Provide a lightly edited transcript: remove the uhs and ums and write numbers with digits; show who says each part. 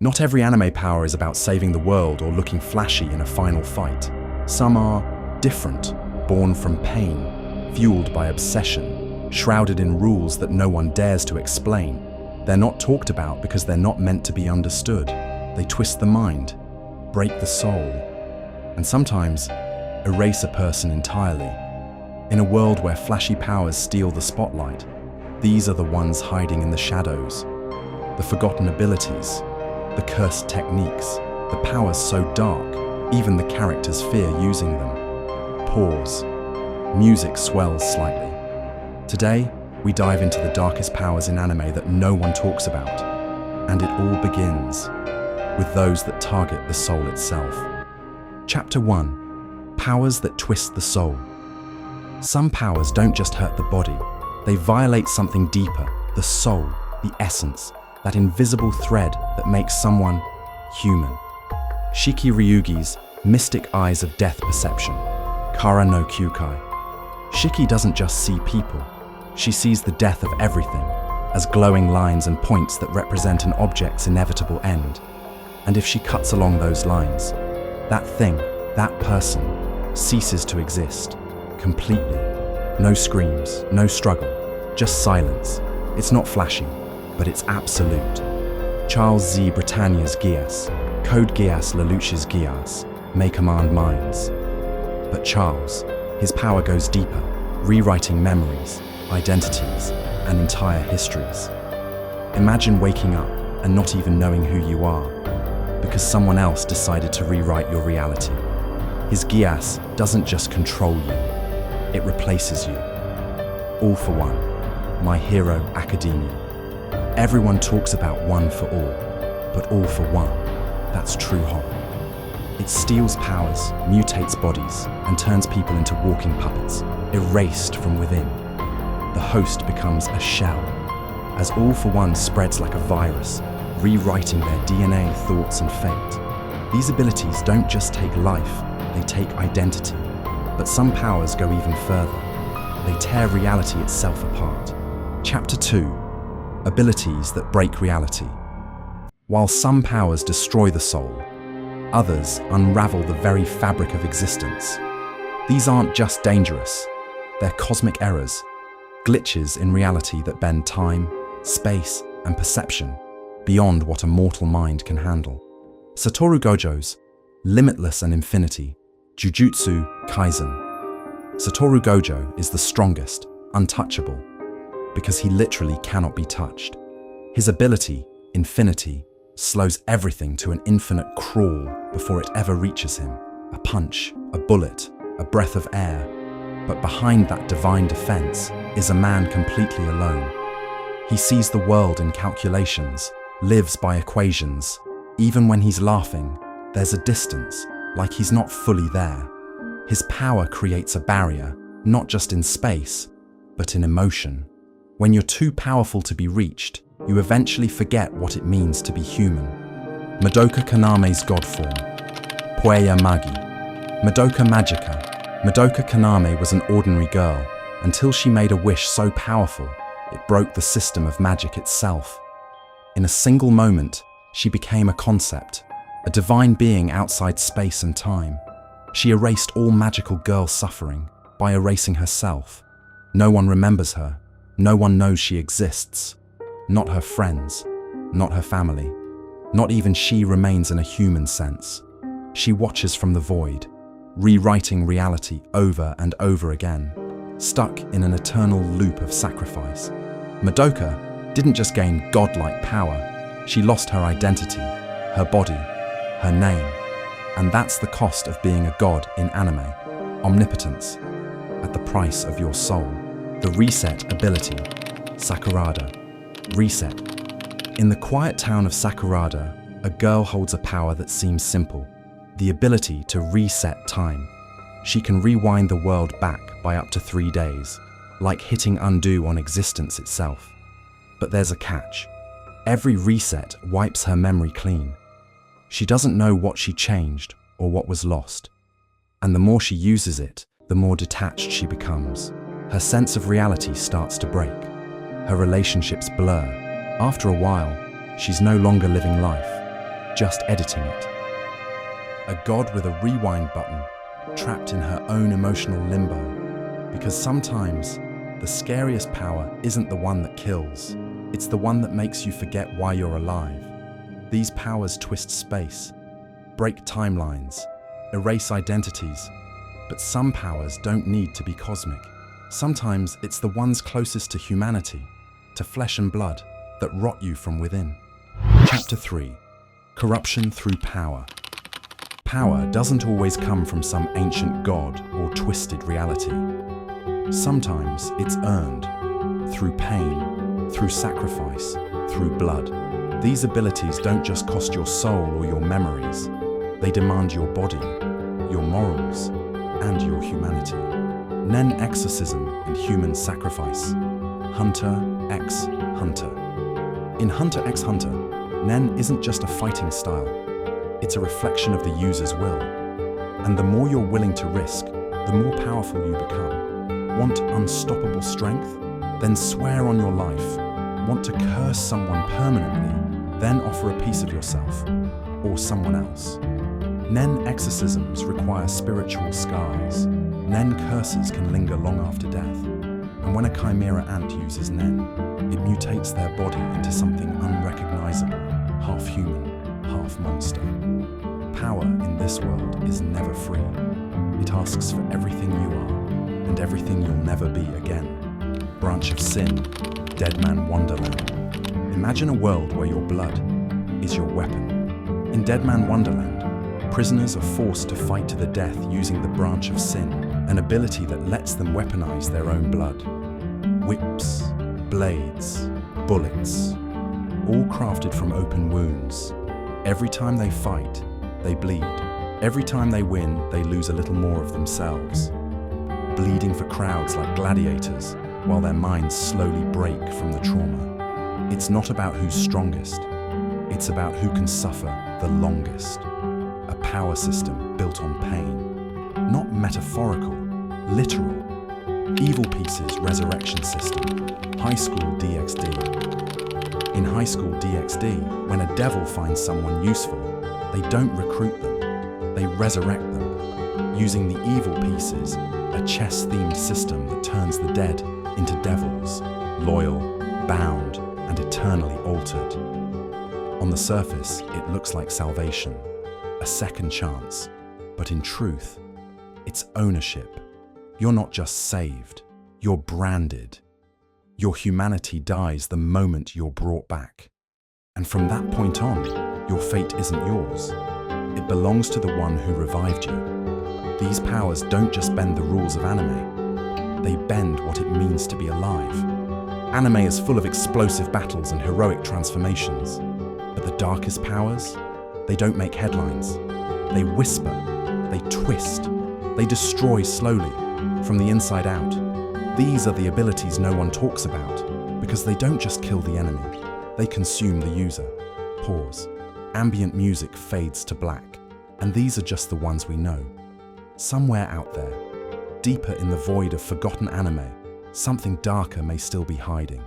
Speaker 1: Not every anime power is about saving the world or looking flashy in a final fight. Some are different, born from pain, fueled by obsession, shrouded in rules that no one dares to explain. They're not talked about because they're not meant to be understood. They twist the mind, break the soul, and sometimes erase a person entirely. In a world where flashy powers steal the spotlight, these are the ones hiding in the shadows. The forgotten abilities, the cursed techniques, the powers so dark, even the characters fear using them. Pause. Music swells slightly. Today, we dive into the darkest powers in anime that no one talks about. And it all begins with those that target the soul itself. Chapter 1. Powers that twist the soul. Some powers don't just hurt the body, they violate something deeper, the soul, the essence, that invisible thread that makes someone human. Shiki Ryougi's mystic eyes of death perception, Kara no Kyukai. Shiki doesn't just see people, she sees the death of everything, as glowing lines and points that represent an object's inevitable end. And if she cuts along those lines, that thing, that person, ceases to exist, completely. No screams, no struggle, just silence. It's not flashy, but it's absolute. Charles Z. Britannia's Gias, Code Gias Lelouch's Gias, may command minds. But Charles, his power goes deeper, rewriting memories, identities, and entire histories. Imagine waking up and not even knowing who you are, because someone else decided to rewrite your reality. His Gias doesn't just control you, it replaces you. All for One, My Hero Academia. Everyone talks about one for all, but all for one, that's true horror. It steals powers, mutates bodies, and turns people into walking puppets, erased from within. The host becomes a shell, as All for One spreads like a virus, rewriting their DNA, thoughts, and fate. These abilities don't just take life, they take identity. But some powers go even further. They tear reality itself apart. Chapter 2. Abilities that break reality. While some powers destroy the soul, others unravel the very fabric of existence. These aren't just dangerous, they're cosmic errors, glitches in reality that bend time, space, and perception beyond what a mortal mind can handle. Satoru Gojo's Limitless and Infinity, Jujutsu Kaisen. Satoru Gojo is the strongest, untouchable, because he literally cannot be touched. His ability, Infinity, slows everything to an infinite crawl before it ever reaches him. A punch, a bullet, a breath of air. But behind that divine defense is a man completely alone. He sees the world in calculations, lives by equations. Even when he's laughing, there's a distance, like he's not fully there. His power creates a barrier, not just in space, but in emotion. When you're too powerful to be reached, you eventually forget what it means to be human. Madoka Kaname's God form, Puella Magi. Madoka Magica. Madoka Kaname was an ordinary girl until she made a wish so powerful, it broke the system of magic itself. In a single moment, she became a concept, a divine being outside space and time. She erased all magical girl suffering by erasing herself. No one remembers her. No one knows she exists. Not her friends, not her family. Not even she remains in a human sense. She watches from the void, rewriting reality over and over again, stuck in an eternal loop of sacrifice. Madoka didn't just gain godlike power, she lost her identity, her body, her name. And that's the cost of being a god in anime. Omnipotence, at the price of your soul. The reset ability, Sakurada. Reset. In the quiet town of Sakurada, a girl holds a power that seems simple, the ability to reset time. She can rewind the world back by up to 3 days, like hitting undo on existence itself. But there's a catch. Every reset wipes her memory clean. She doesn't know what she changed or what was lost. And the more she uses it, the more detached she becomes. Her sense of reality starts to break. Her relationships blur. After a while, she's no longer living life. just editing it. A god with a rewind button, trapped in her own emotional limbo. Because sometimes, the scariest power isn't the one that kills, it's the one that makes you forget why you're alive. These powers twist space, break timelines, erase identities, but some powers don't need to be cosmic. Sometimes it's the ones closest to humanity, to flesh and blood, that rot you from within. Chapter 3. Corruption through power. Power doesn't always come from some ancient god or twisted reality. Sometimes it's earned, through pain, through sacrifice, through blood. These abilities don't just cost your soul or your memories, they demand your body, your morals, and your humanity. Nen exorcism and human sacrifice. Hunter x Hunter. In Hunter x Hunter, Nen isn't just a fighting style, it's a reflection of the user's will. And the more you're willing to risk, the more powerful you become. Want unstoppable strength? Then swear on your life. Want to curse someone permanently? Then offer a piece of yourself, or someone else. Nen exorcisms require spiritual scars. Nen curses can linger long after death. And when a chimera ant uses Nen, it mutates their body into something unrecognizable, half human, half monster. Power in this world is never free. It asks for everything you are, and everything you'll never be again. Branch of Sin, Dead Man Wonderland. Imagine a world where your blood is your weapon. In Dead Man Wonderland, prisoners are forced to fight to the death using the Branch of Sin, an ability that lets them weaponize their own blood. Whips, blades, bullets, all crafted from open wounds. Every time they fight, they bleed. Every time they win, they lose a little more of themselves, bleeding for crowds like gladiators, while their minds slowly break from the trauma. It's not about who's strongest, it's about who can suffer the longest. A power system built on pain, not metaphorical, literal. Evil Pieces Resurrection System, High School DxD. In High School DxD, when a devil finds someone useful, they don't recruit them, they resurrect them, using the evil pieces, a chess-themed system that turns the dead into devils, loyal, bound, and eternally altered. On the surface, it looks like salvation, a second chance, but in truth, it's ownership. You're not just saved, you're branded. Your humanity dies the moment you're brought back. And from that point on, your fate isn't yours. It belongs to the one who revived you. These powers don't just bend the rules of anime, they bend what it means to be alive. Anime is full of explosive battles and heroic transformations, but the darkest powers, they don't make headlines. They whisper, they twist, they destroy slowly, from the inside out. These are the abilities no one talks about, because they don't just kill the enemy, they consume the user. Pause. Ambient music fades to black, and these are just the ones we know. Somewhere out there, deeper in the void of forgotten anime, something darker may still be hiding.